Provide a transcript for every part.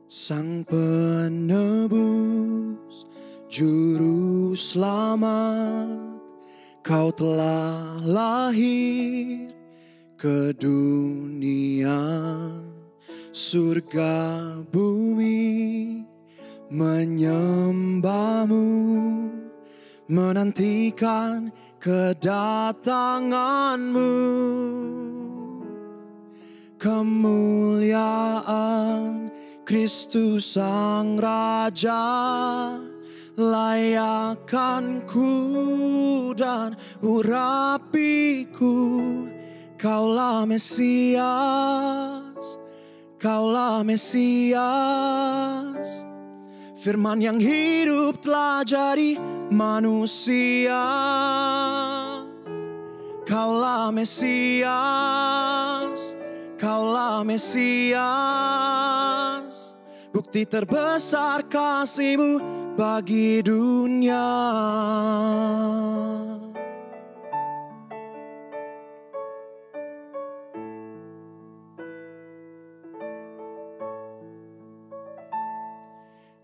Sang penebus, juru selamat, Kau telah lahir ke dunia. Surga bumi menyembahmu, menantikan kedatanganmu. Kemuliaan Kristus Sang Raja, layakkan ku dan urapiku. Kaulah Mesias, Kaulah Mesias. Firman yang hidup telah jadi manusia. Kaulah Mesias, Kaulah Mesias. Bukti terbesar kasih-Mu bagi dunia.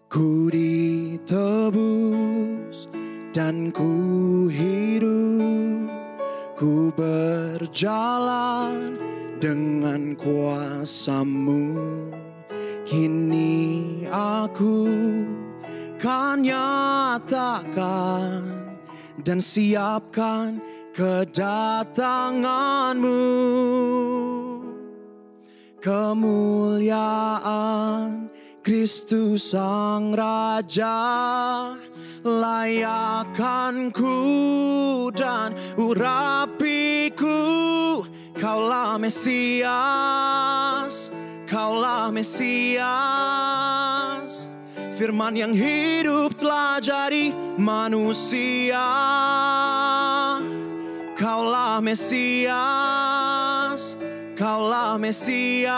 Ku ditebus dan ku hidup, ku berjalan dengan kuasa-Mu. Kini aku kan nyatakan dan siapkan kedatangan-Mu. Kemuliaan Kristus Sang Raja, layakkan ku dan urapiku. Kaulah Mesias, Kaulah Mesias. Firman yang hidup telah jadi manusia. Kaulah Mesias, Kaulah Mesias.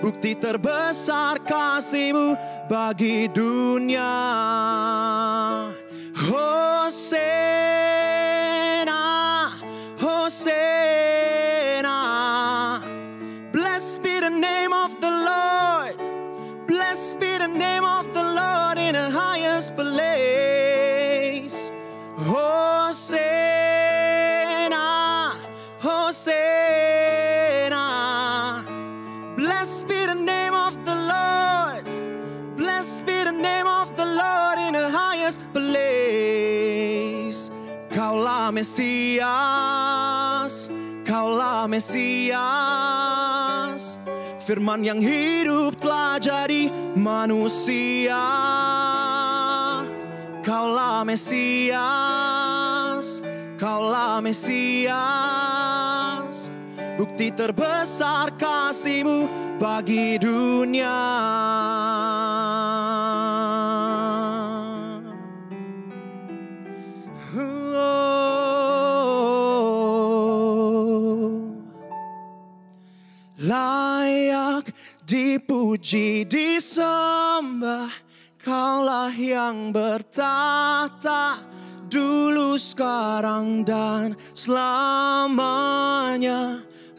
Bukti terbesar kasih-Mu bagi dunia. Hosana, Hosana. Blessed be the name of the Lord. Blessed be the name of the Lord in the highest place. Hosana, Hosana. Blessed be the name of the Lord. Blessed be the name of the Lord in the highest place. Kaulah Mesias, Kaulah Mesias. Firman yang hidup telah jadi manusia. Kaulah Mesias, Kaulah Mesias. Bukti terbesar kasih-Mu bagi dunia. Layak dipuji, disembah, Kaulah yang bertata, dulu, sekarang, dan selamanya.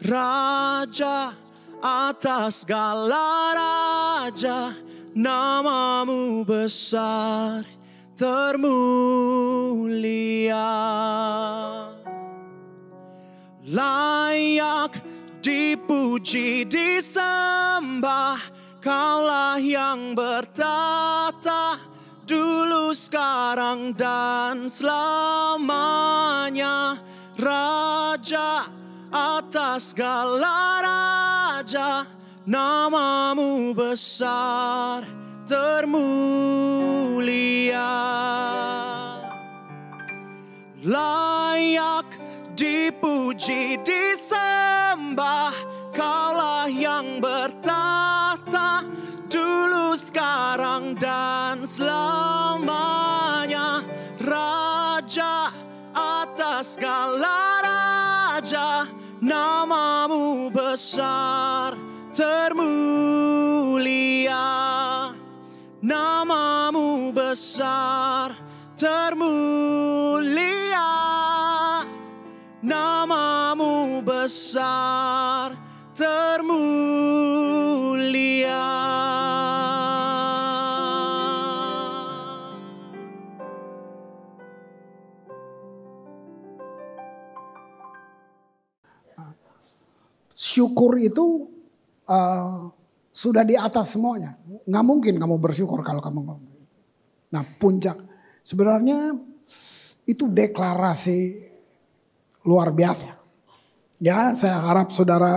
Raja atas segala raja, nama-Mu besar termulia. Layak dipuji, disembah, Kaulah yang bertata, dulu, sekarang, dan selamanya. Raja atas segala raja, nama-Mu besar termulia. Layak dipuji, disembah, Kaulah yang bertata, dulu, sekarang, dan selamanya. Raja atas segala raja, nama-Mu besar termulia. Nama-Mu besar termulia. Nama-Mu besar termulia. mulia. Syukur itu sudah di atas semuanya. Nggak mungkin kamu bersyukur kalau kamu nggak. Nah puncak sebenarnya itu deklarasi luar biasa. Ya saya harap saudara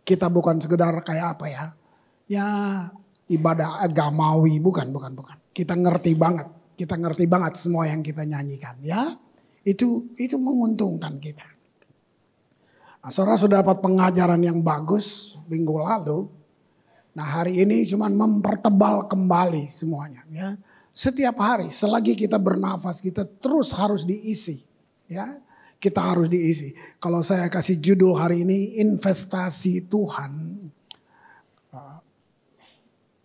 kita bukan sekedar kayak apa ya. Ya ibadah agamawi bukan. Kita ngerti banget. Kita ngerti banget semua yang kita nyanyikan ya. Itu menguntungkan kita. Nah, saudara sudah dapat pengajaran yang bagus minggu lalu. Nah hari ini cuma mempertebal kembali semuanya ya. Setiap hari selagi kita bernafas kita terus harus diisi ya. Kita harus diisi. Kalau saya kasih judul hari ini investasi Tuhan.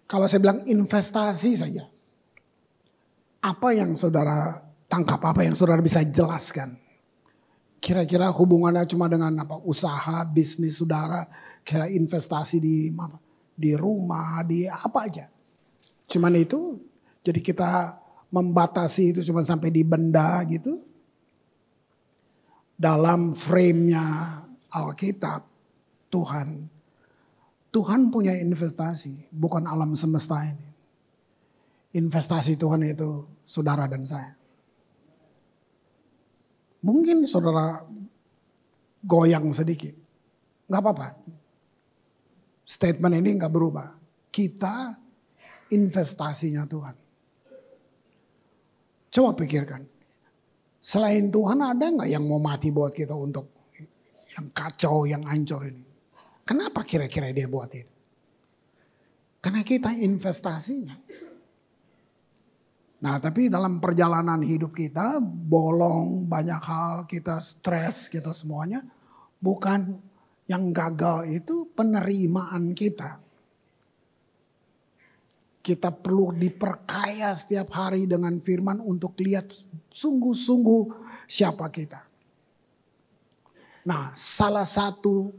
Kalau saya bilang investasi saja. Apa yang saudara tangkap, apa yang saudara bisa jelaskan? Kira-kira hubungannya cuma dengan apa? Usaha, bisnis saudara, kayak investasi di rumah, di apa aja. Cuman itu, jadi kita membatasi itu cuma sampai di benda gitu. Dalam frame-nya Alkitab, Tuhan punya investasi, bukan alam semesta ini. Investasi Tuhan itu saudara dan saya. Mungkin saudara goyang sedikit. Gak apa-apa. Statement ini gak berubah. Kita investasinya Tuhan. Coba pikirkan. Selain Tuhan ada gak yang mau mati buat kita untuk yang kacau, yang hancur ini. Kenapa kira-kira dia buat itu? Karena kita investasinya. Nah tapi dalam perjalanan hidup kita bolong banyak hal, kita stres, kita semuanya. Bukan yang gagal itu penerimaan kita. Kita perlu diperkaya setiap hari dengan firman untuk lihat sungguh-sungguh siapa kita. Nah salah satu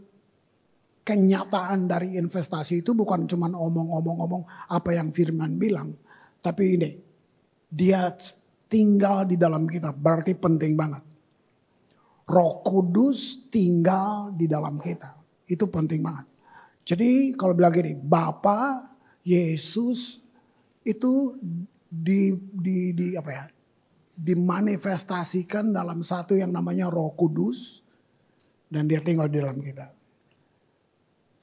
kenyataan dari investasi itu bukan cuma omong-omong apa yang firman bilang. Tapi ini. Dia tinggal di dalam kita, berarti penting banget. Roh Kudus tinggal di dalam kita, itu penting banget. Jadi kalau bilang gini, Bapa Yesus itu dimanifestasikan dalam satu yang namanya Roh Kudus dan dia tinggal di dalam kita.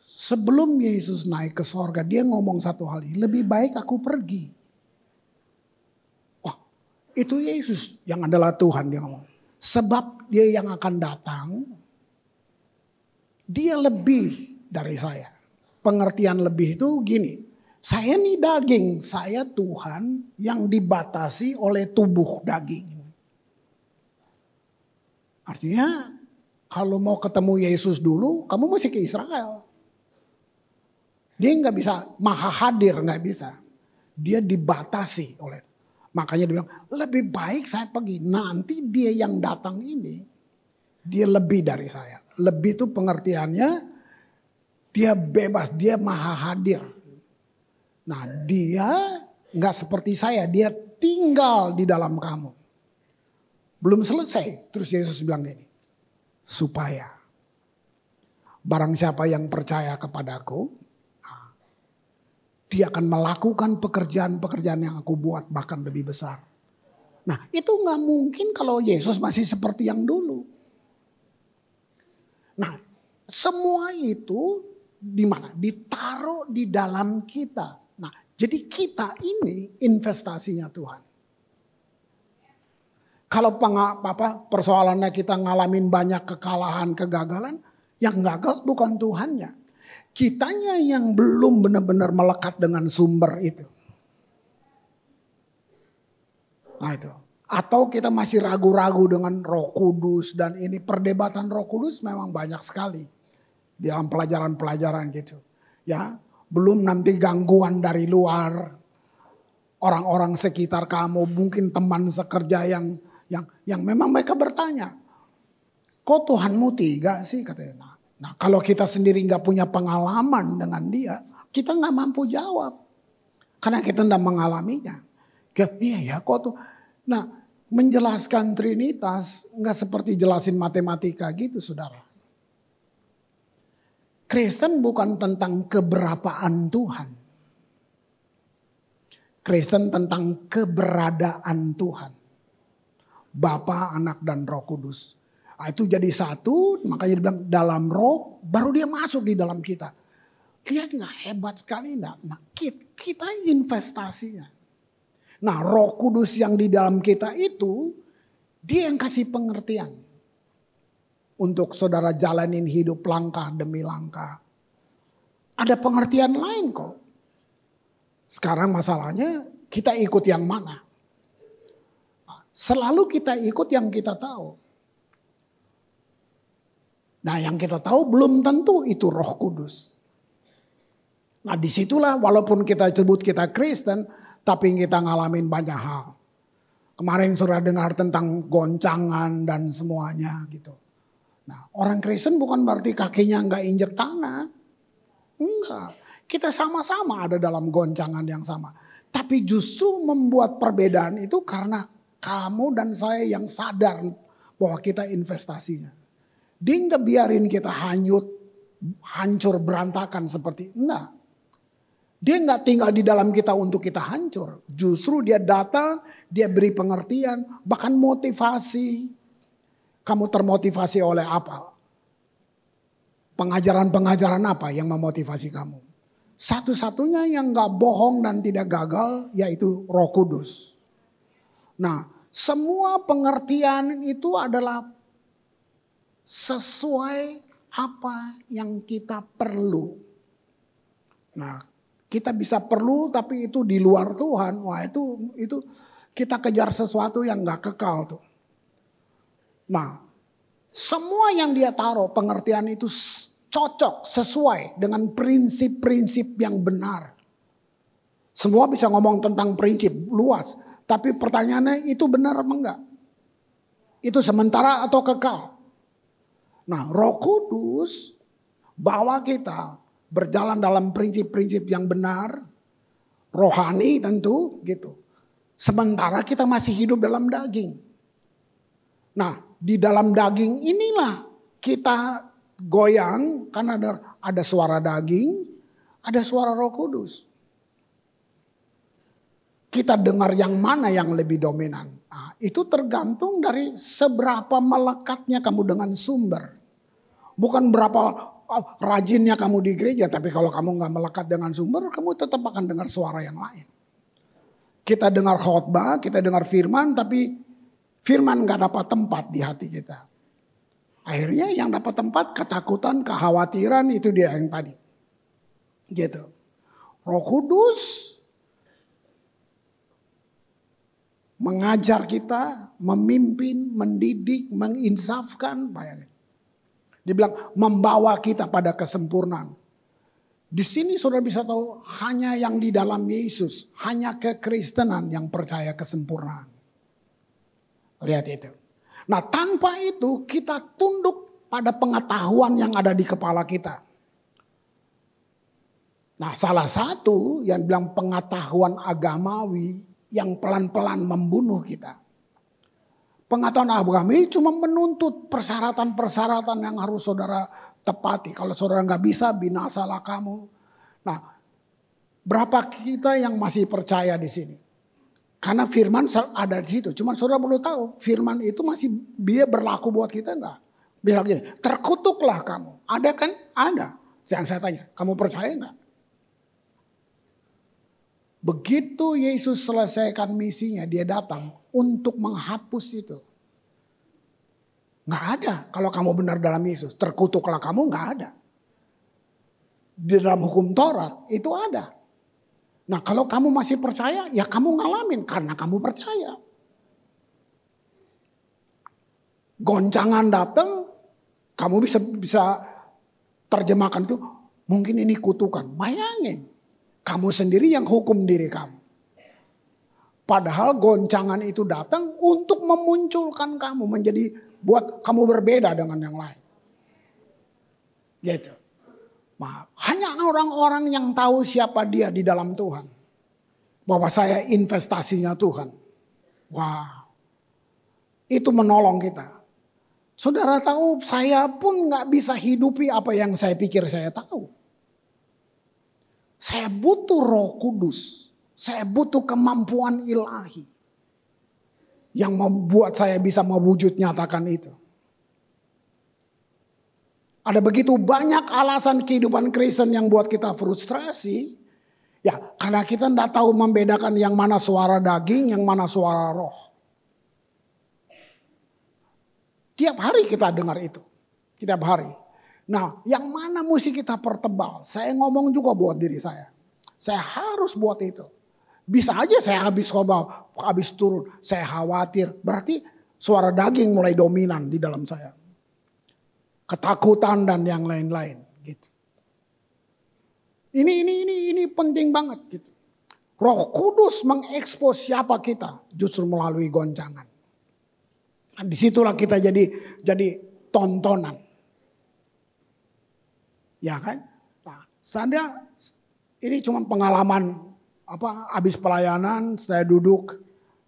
Sebelum Yesus naik ke sorga, dia ngomong satu hal ini, lebih baik aku pergi. Itu Yesus yang adalah Tuhan dia ngomong. Sebab dia yang akan datang, dia lebih dari saya. Pengertian lebih itu gini, saya nih daging, saya Tuhan yang dibatasi oleh tubuh daging. Artinya kalau mau ketemu Yesus dulu, kamu mesti ke Israel. Dia nggak bisa maha hadir, nggak bisa. Dia dibatasi oleh. Makanya dia bilang, lebih baik saya pergi. Nanti dia yang datang ini, dia lebih dari saya. Lebih itu pengertiannya, dia bebas, dia maha hadir. Nah dia gak seperti saya, dia tinggal di dalam kamu. Belum selesai, terus Yesus bilang gini. Supaya barang siapa yang percaya kepadaku, dia akan melakukan pekerjaan-pekerjaan yang aku buat bahkan lebih besar. Nah itu gak mungkin kalau Yesus masih seperti yang dulu. Nah semua itu di mana? Ditaruh di dalam kita. Nah jadi kita ini investasinya Tuhan. Kalau persoalannya kita ngalamin banyak kekalahan, kegagalan, yang gagal bukan Tuhannya. Kitanya yang belum benar-benar melekat dengan sumber itu. Nah itu. Atau kita masih ragu-ragu dengan Roh Kudus dan ini perdebatan Roh Kudus memang banyak sekali. Dalam pelajaran-pelajaran gitu. Ya, belum nanti gangguan dari luar. Orang-orang sekitar kamu, mungkin teman sekerja yang memang mereka bertanya. Kok Tuhanmu tiga sih katanya. Nah kalau kita sendiri gak punya pengalaman dengan dia, kita nggak mampu jawab. Karena kita tidak mengalaminya. Iya ya kok tuh. Nah, menjelaskan Trinitas nggak seperti jelasin matematika gitu, saudara. Kristen bukan tentang keberapaan Tuhan. Kristen tentang keberadaan Tuhan. Bapa, Anak, dan Roh Kudus. Nah, itu jadi satu, makanya dibilang dalam roh, baru dia masuk di dalam kita. Lihat nggak hebat sekali enggak? Nah, kita investasinya. Nah, Roh Kudus yang di dalam kita itu, dia yang kasih pengertian. Untuk saudara jalanin hidup langkah demi langkah. Ada pengertian lain kok. Sekarang masalahnya kita ikut yang mana? Selalu kita ikut yang kita tahu. Nah, yang kita tahu belum tentu itu Roh Kudus. Nah, disitulah walaupun kita sebut kita Kristen, tapi kita ngalamin banyak hal. Kemarin sudah dengar tentang goncangan dan semuanya gitu. Nah, orang Kristen bukan berarti kakinya nggak injek tanah. Enggak. Kita sama-sama ada dalam goncangan yang sama. Tapi justru membuat perbedaan itu karena kamu dan saya yang sadar bahwa kita investasinya. Dia nggak biarin kita hancur berantakan seperti enggak. Dia nggak tinggal di dalam kita untuk kita hancur. Justru dia datang, dia beri pengertian, bahkan motivasi. Kamu termotivasi oleh apa? Pengajaran-pengajaran apa yang memotivasi kamu? Satu-satunya yang gak bohong dan tidak gagal yaitu Roh Kudus. Nah, semua pengertian itu adalah sesuai apa yang kita perlu. Nah, kita bisa perlu tapi itu di luar Tuhan. Wah, itu kita kejar sesuatu yang gak kekal tuh. Nah, semua yang dia taruh pengertian itu cocok sesuai dengan prinsip-prinsip yang benar. Semua bisa ngomong tentang prinsip luas, tapi pertanyaannya itu benar apa enggak? Itu sementara atau kekal? Nah, Roh Kudus bawa kita berjalan dalam prinsip-prinsip yang benar, rohani tentu gitu. Sementara kita masih hidup dalam daging. Nah, di dalam daging inilah kita goyang karena ada suara daging, ada suara Roh Kudus. Kita dengar yang mana yang lebih dominan. Nah, itu tergantung dari seberapa melekatnya kamu dengan sumber. Bukan berapa rajinnya kamu di gereja, tapi kalau kamu nggak melekat dengan sumber, kamu tetap akan dengar suara yang lain. Kita dengar khotbah, kita dengar firman, tapi firman gak dapat tempat di hati kita. Akhirnya yang dapat tempat ketakutan, kekhawatiran itu dia yang tadi. Gitu. Roh Kudus mengajar kita, memimpin, mendidik, menginsafkan. Dia bilang membawa kita pada kesempurnaan. Di sini sudah bisa tahu hanya yang di dalam Yesus, hanya kekristenan yang percaya kesempurnaan. Lihat itu. Nah, tanpa itu kita tunduk pada pengetahuan yang ada di kepala kita. Nah, salah satu yang bilang pengetahuan agamawi yang pelan-pelan membunuh kita. Pengetahuan agamawi cuma menuntut persyaratan-persyaratan yang harus saudara tepati. Kalau saudara nggak bisa, binasalah kamu. Nah, berapa kita yang masih percaya di sini? Karena firman ada di situ. Cuma saudara perlu tahu firman itu masih dia berlaku buat kita enggak? Bisa gini, terkutuklah kamu. Ada kan? Ada. Yang saya tanya, kamu percaya enggak? Begitu Yesus selesaikan misinya, dia datang untuk menghapus itu. Enggak ada kalau kamu benar dalam Yesus. Terkutuklah kamu, enggak ada. Di dalam hukum Taurat itu ada. Nah, kalau kamu masih percaya, ya kamu ngalamin karena kamu percaya. Goncangan datang, kamu bisa terjemahkan itu, mungkin ini kutukan. Bayangin, kamu sendiri yang hukum diri kamu. Padahal goncangan itu datang untuk memunculkan kamu, buat kamu berbeda dengan yang lain. Gitu. Nah, hanya orang-orang yang tahu siapa dia di dalam Tuhan. Bahwa saya investasinya Tuhan. Wah, itu menolong kita. Saudara tahu, saya pun gak bisa hidupi apa yang saya pikir saya tahu. Saya butuh Roh Kudus. Saya butuh kemampuan ilahi. Yang membuat saya bisa mewujud nyatakan itu. Ada begitu banyak alasan kehidupan Kristen yang buat kita frustrasi. Ya, karena kita tidak tahu membedakan yang mana suara daging, yang mana suara roh. Tiap hari kita dengar itu. Tiap hari. Nah, yang mana mesti kita pertebal? Saya ngomong juga buat diri saya. Saya harus buat itu. Bisa aja saya habis khotbah, habis turun. Saya khawatir. Berarti suara daging mulai dominan di dalam saya. Ketakutan dan yang lain-lain gitu. Ini penting banget gitu. Roh Kudus mengekspos siapa kita justru melalui goncangan. Nah, disitulah kita jadi tontonan. Ya kan? Nah, saya ini cuma pengalaman habis pelayanan saya duduk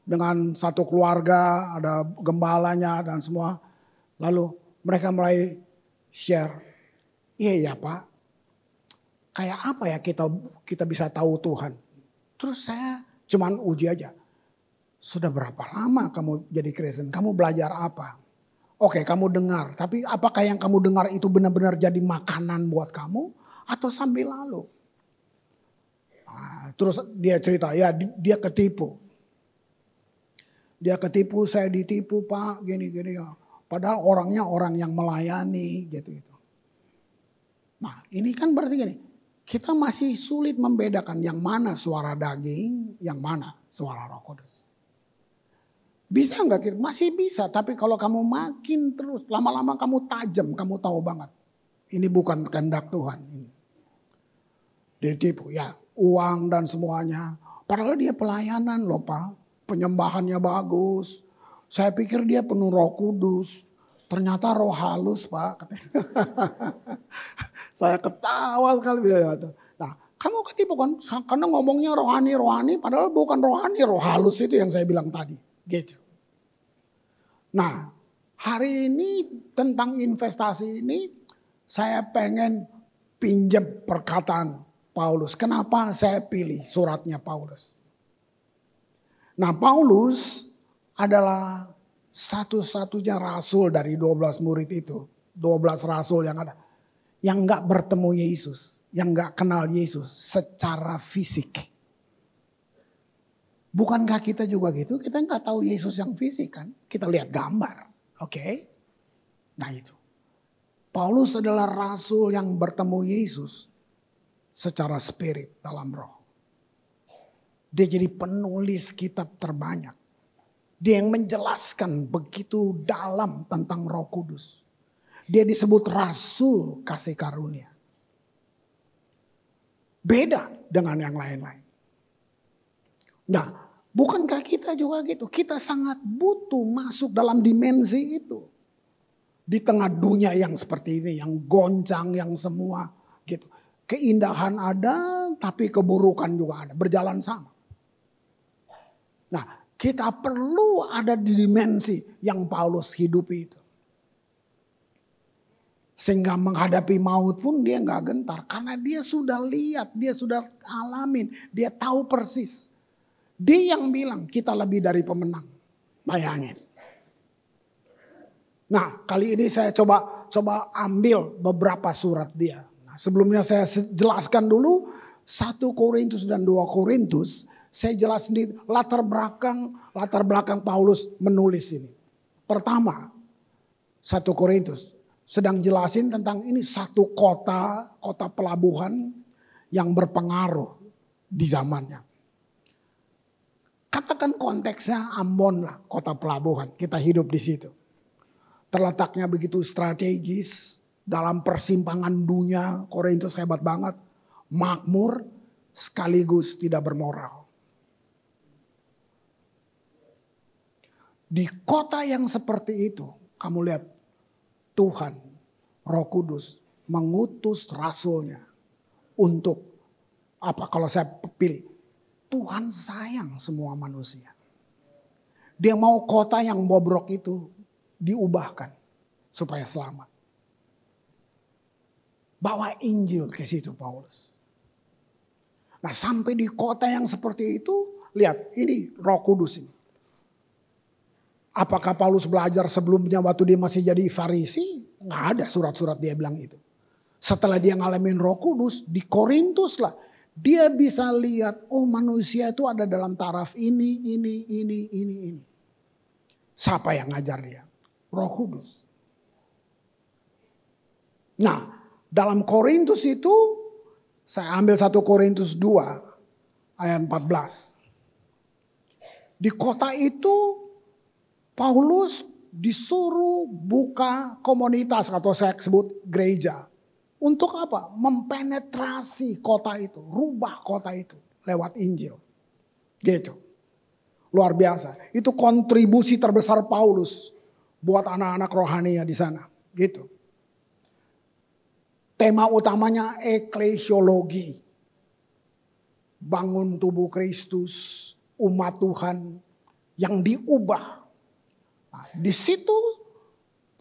dengan satu keluarga, ada gembalanya dan semua. Lalu mereka mulai share, iya ya Pak, kayak apa ya kita bisa tahu Tuhan. Terus saya cuman uji aja. Sudah berapa lama kamu jadi Kristen? Kamu belajar apa? Oke, kamu dengar. Tapi apakah yang kamu dengar itu benar-benar jadi makanan buat kamu? Atau sambil lalu? Nah, terus dia cerita, ya dia ketipu. Dia ketipu, saya ditipu Pak, gini-gini ya. Padahal orangnya orang yang melayani gitu-gitu. Nah ini kan berarti gini. Kita masih sulit membedakan yang mana suara daging, yang mana suara Roh Kudus. Bisa enggak kita? Masih bisa. Tapi kalau kamu makin terus, lama-lama kamu tajam, kamu tahu banget. Ini bukan kehendak Tuhan. Ditipu ya, uang dan semuanya. Padahal dia pelayanan loh Pak. Penyembahannya bagus. Saya pikir dia penuh Roh Kudus. Ternyata roh halus Pak. Saya ketawa sekali. Nah kamu ketipu kan. Karena ngomongnya rohani. Padahal bukan rohani. Roh halus itu yang saya bilang tadi. Gitu. Nah hari ini tentang investasi ini. Saya pengen pinjam perkataan Paulus. Kenapa saya pilih suratnya Paulus. Nah Paulus adalah satu-satunya rasul dari 12 murid itu. 12 rasul yang ada. Yang gak bertemu Yesus. Yang gak kenal Yesus secara fisik. Bukankah kita juga gitu? Kita gak tahu Yesus yang fisik kan. Kita lihat gambar. Oke. Nah itu. Paulus adalah rasul yang bertemu Yesus secara spirit dalam roh. Dia jadi penulis kitab terbanyak. Dia yang menjelaskan begitu dalam tentang Roh Kudus. Dia disebut rasul kasih karunia. Beda dengan yang lain-lain. Nah, bukankah kita juga gitu? Kita sangat butuh masuk dalam dimensi itu. Di tengah dunia yang seperti ini, yang goncang, yang semua gitu. Keindahan ada, tapi keburukan juga ada. Berjalan sama. Nah, kita perlu ada di dimensi yang Paulus hidupi itu. Sehingga menghadapi maut pun dia gak gentar. Karena dia sudah lihat, dia sudah alamin, dia tahu persis. Dia yang bilang kita lebih dari pemenang. Bayangin. Nah kali ini saya coba ambil beberapa surat dia. Nah, sebelumnya saya jelaskan dulu 1 Korintus dan 2 Korintus. Saya jelasin di latar belakang Paulus menulis ini. Pertama, 1 Korintus sedang jelasin tentang ini satu kota pelabuhan yang berpengaruh di zamannya. Katakan konteksnya Ambon lah, kota pelabuhan. Kita hidup di situ. Terletaknya begitu strategis dalam persimpangan dunia. Korintus hebat banget, makmur sekaligus tidak bermoral. Di kota yang seperti itu, kamu lihat Tuhan, Roh Kudus mengutus rasulnya untuk apa? Kalau saya pilih, Tuhan sayang semua manusia. Dia mau kota yang bobrok itu diubahkan supaya selamat. Bawa Injil ke situ Paulus. Nah sampai di kota yang seperti itu, lihat ini Roh Kudus ini. Apakah Paulus belajar sebelumnya waktu dia masih jadi Farisi? Nggak ada surat-surat dia bilang itu. Setelah dia ngalamin Roh Kudus di Korintus lah. Dia bisa lihat, oh manusia itu ada dalam taraf ini. Siapa yang ngajar dia? Roh Kudus. Nah dalam Korintus itu, saya ambil 1 Korintus 2 ayat 14. Di kota itu Paulus disuruh buka komunitas atau saya sebut gereja. Untuk apa? Mempenetrasi kota itu, rubah kota itu lewat Injil. Gitu. Luar biasa. Itu kontribusi terbesar Paulus buat anak-anak rohaninya di sana. Gitu. Tema utamanya eklesiologi. Bangun tubuh Kristus, umat Tuhan yang diubah. Nah, di situ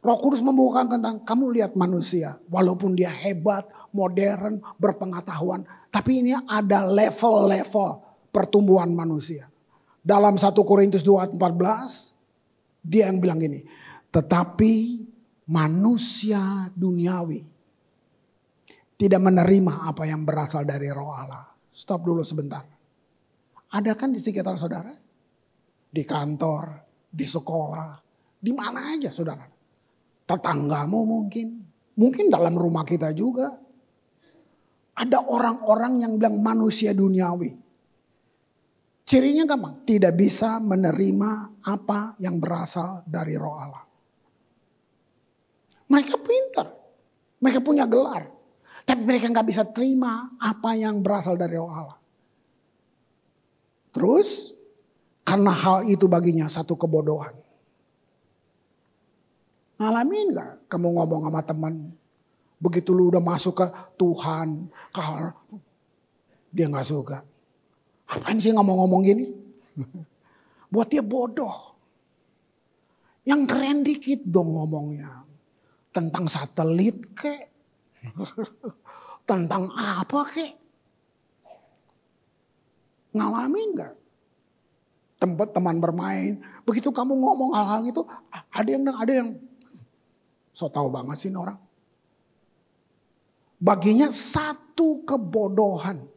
Roh Kudus membukakan tentang kamu lihat manusia. Walaupun dia hebat, modern, berpengetahuan. Tapi ini ada level-level pertumbuhan manusia. Dalam 1 Korintus 2:14 dia yang bilang gini. Tetapi manusia duniawi tidak menerima apa yang berasal dari Roh Allah. Stop dulu sebentar. Ada kan di sekitar saudara? Di kantor, di sekolah, di mana aja saudara. Tetanggamu mungkin dalam rumah kita juga. Ada orang-orang yang bilang manusia duniawi. Cirinya gampang, tidak bisa menerima apa yang berasal dari Roh Allah. Mereka pintar, mereka punya gelar. Tapi mereka gak bisa terima apa yang berasal dari Roh Allah. Terus, karena hal itu baginya satu kebodohan. Ngalamin gak kamu ngomong sama teman, begitu lu udah masuk ke Tuhan, dia gak suka. Apaan sih ngomong-ngomong gini? Buat dia bodoh. Yang keren dikit dong ngomongnya. Tentang satelit kek. Tentang apa kek. Ngalamin gak? Tempat teman bermain. Begitu kamu ngomong hal-hal itu. Ada yang so tau banget sih orang. Baginya satu kebodohan.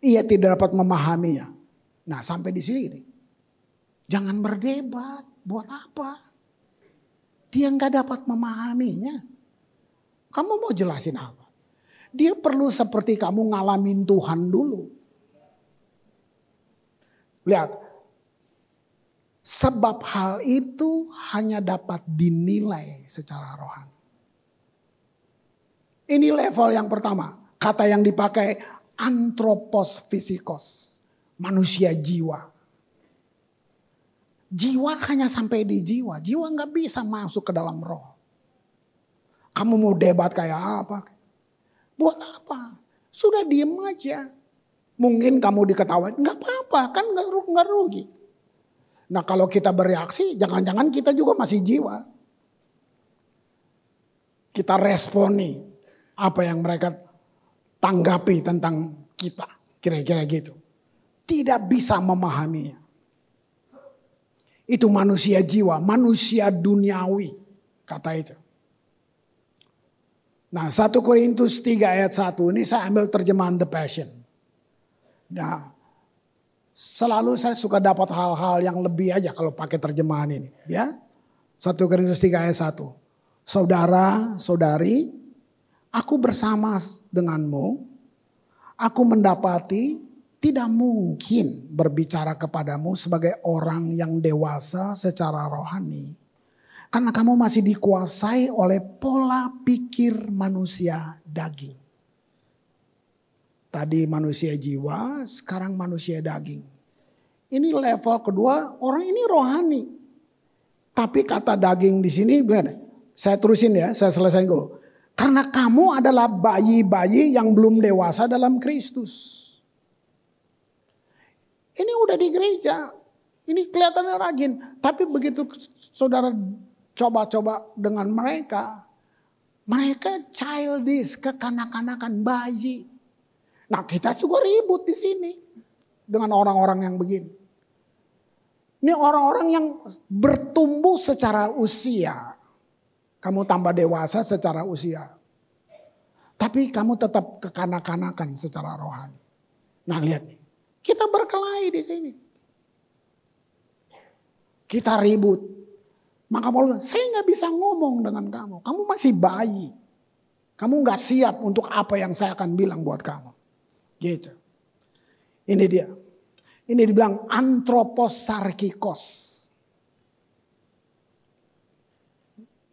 Ia tidak dapat memahaminya. Nah sampai di sini ini. Jangan berdebat. Buat apa? Dia gak dapat memahaminya. Kamu mau jelasin apa? Dia perlu seperti kamu ngalamin Tuhan dulu. Lihat. Sebab hal itu hanya dapat dinilai secara rohani. Ini level yang pertama. Kata yang dipakai anthropos physikos. Manusia jiwa. Jiwa hanya sampai di jiwa. Jiwa gak bisa masuk ke dalam roh. Kamu mau debat kayak apa? Buat apa? Sudah diem aja. Mungkin kamu diketawain. Gak apa-apa, kan gak rugi. Nah kalau kita bereaksi, jangan-jangan kita juga masih jiwa. Kita responi apa yang mereka tanggapi tentang kita. Kira-kira gitu. Tidak bisa memahaminya. Itu manusia jiwa, manusia duniawi. Kata itu. Nah 1 Korintus 3 ayat 1 ini saya ambil terjemahan The Passion. Nah selalu saya suka dapat hal-hal yang lebih aja kalau pakai terjemahan ini. Ya, 1 Korintus 3 ayat 1. Saudara, saudari, aku bersama denganmu. Aku mendapati tidak mungkin berbicara kepadamu sebagai orang yang dewasa secara rohani. Karena kamu masih dikuasai oleh pola pikir manusia daging. Tadi manusia jiwa, sekarang manusia daging. Ini level kedua, orang ini rohani. Tapi kata daging di sini, saya terusin ya, saya selesaiin dulu. Karena kamu adalah bayi-bayi yang belum dewasa dalam Kristus. Ini udah di gereja. Ini kelihatannya rajin. Tapi begitu saudara coba-coba dengan mereka. Mereka childish, kekanak-kanakan, bayi. Nah kita juga ribut di sini. Dengan orang-orang yang begini. Ini orang-orang yang bertumbuh secara usia. Kamu tambah dewasa secara usia. Tapi kamu tetap kekanak-kanakan secara rohani. Nah lihat nih. Kita berkelahi di sini. Kita ribut. Maka Paulus, saya gak bisa ngomong dengan kamu. Kamu masih bayi. Kamu gak siap untuk apa yang saya akan bilang buat kamu. Gitu. Ini dia. Ini dibilang antroposarkikos.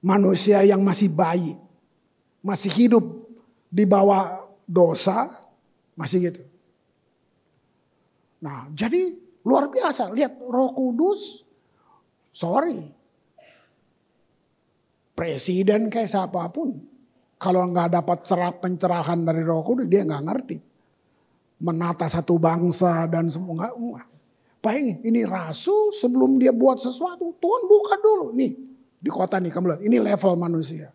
Manusia yang masih bayi. Masih hidup di bawah dosa. Masih gitu. Nah jadi luar biasa. Lihat Roh Kudus. Sorry. Presiden kayak siapapun. Kalau nggak dapat pencerahan dari Roh Kudus dia nggak ngerti. Menata satu bangsa dan semua. Bayangin ini rasul sebelum dia buat sesuatu. Tuhan buka dulu. Nih di kota nih kamu lihat. Ini level manusia.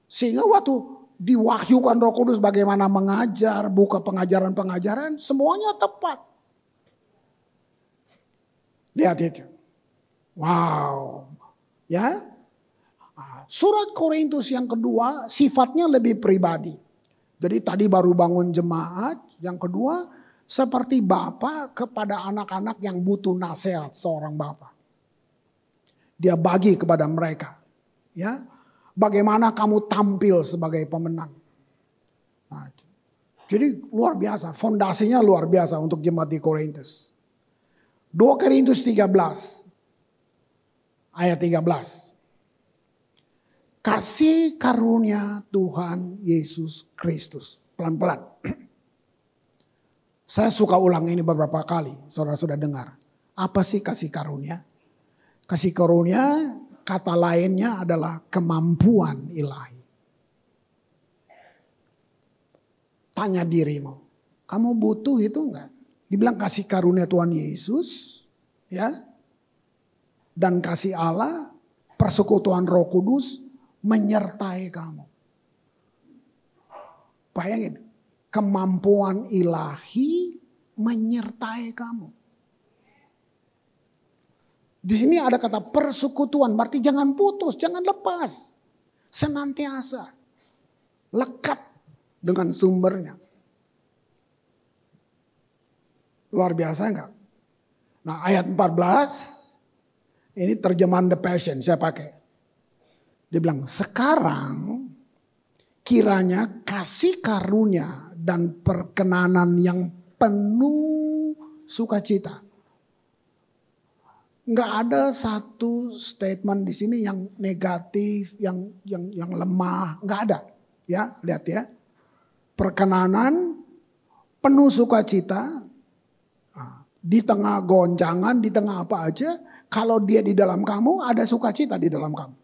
Sehingga waktu diwahyukan Roh Kudus bagaimana mengajar. Buka pengajaran-pengajaran. Semuanya tepat. Lihat itu. Wow. Ya. Surat Korintus yang kedua sifatnya lebih pribadi. Jadi tadi baru bangun jemaat. Yang kedua seperti Bapa kepada anak-anak yang butuh nasihat seorang Bapa. Dia bagi kepada mereka. Ya. Bagaimana kamu tampil sebagai pemenang. Nah, jadi luar biasa. Fondasinya luar biasa untuk jemaat di Korintus. 2 Korintus 13 ayat 13. Kasih karunia Tuhan Yesus Kristus. Pelan-pelan. Saya suka ulang ini beberapa kali. Saudara sudah dengar. Apa sih kasih karunia? Kasih karunia kata lainnya adalah kemampuan ilahi. Tanya dirimu. Kamu butuh itu enggak? Dibilang kasih karunia Tuhan Yesus, ya, dan kasih Allah, persekutuan Roh Kudus menyertai kamu. Bayangin, kemampuan ilahi menyertai kamu. Di sini ada kata persekutuan, berarti jangan putus, jangan lepas, senantiasa lekat dengan sumbernya. Luar biasa enggak? Nah ayat 14. Ini terjemahan The Passion saya pakai. Dia bilang sekarang kiranya kasih karunia dan perkenanan yang penuh sukacita. Enggak ada satu statement di sini yang negatif, yang lemah, enggak ada. Ya, lihat ya. Perkenanan penuh sukacita. Di tengah goncangan, di tengah apa aja, kalau dia di dalam kamu, ada sukacita di dalam kamu.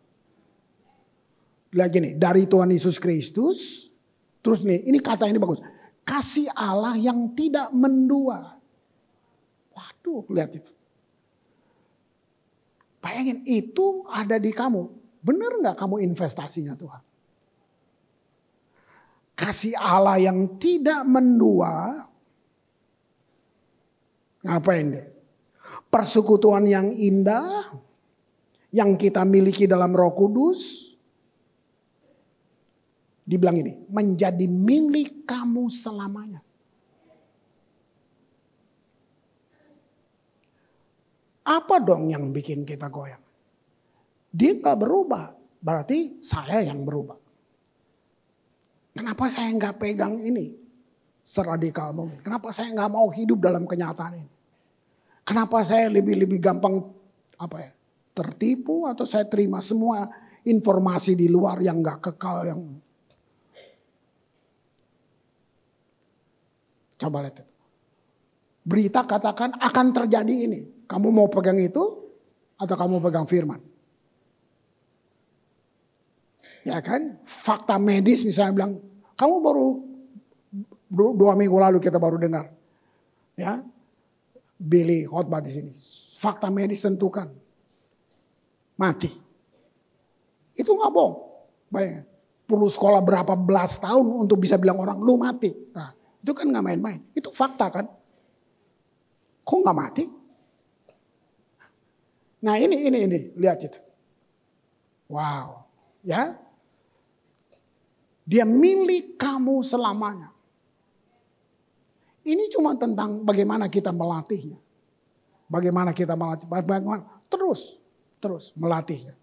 Lihat gini, dari Tuhan Yesus Kristus, terus nih, ini kata ini bagus. Kasih Allah yang tidak mendua. Waduh, lihat itu. Bayangin, itu ada di kamu. Benar nggak kamu investasinya Tuhan? Kasih Allah yang tidak mendua. Ngapain deh? Persekutuan yang indah yang kita miliki dalam Roh Kudus. Dibilang ini, menjadi milik kamu selamanya. Apa dong yang bikin kita goyang? Dia gak berubah, berarti saya yang berubah. Kenapa saya gak pegang ini seradikal mungkin? Kenapa saya gak mau hidup dalam kenyataan ini? Kenapa saya lebih gampang tertipu atau saya terima semua informasi di luar yang gak kekal yang... Coba lihat. Berita katakan akan terjadi ini. Kamu mau pegang itu atau kamu pegang firman? Ya kan? Fakta medis misalnya bilang, kamu baru 2 minggu lalu kita baru dengar. Ya, Billy khotbah di sini. Fakta medis tentukan mati. Itu nggak bohong. Bayangin, perlu sekolah berapa belas tahun untuk bisa bilang orang lu mati. Nah, itu kan nggak main-main. Itu fakta kan? Kok nggak mati? Nah ini lihat itu. Wow, ya. Dia milik kamu selamanya. Ini cuma tentang bagaimana kita melatihnya. Bagaimana kita melatih, terus melatihnya.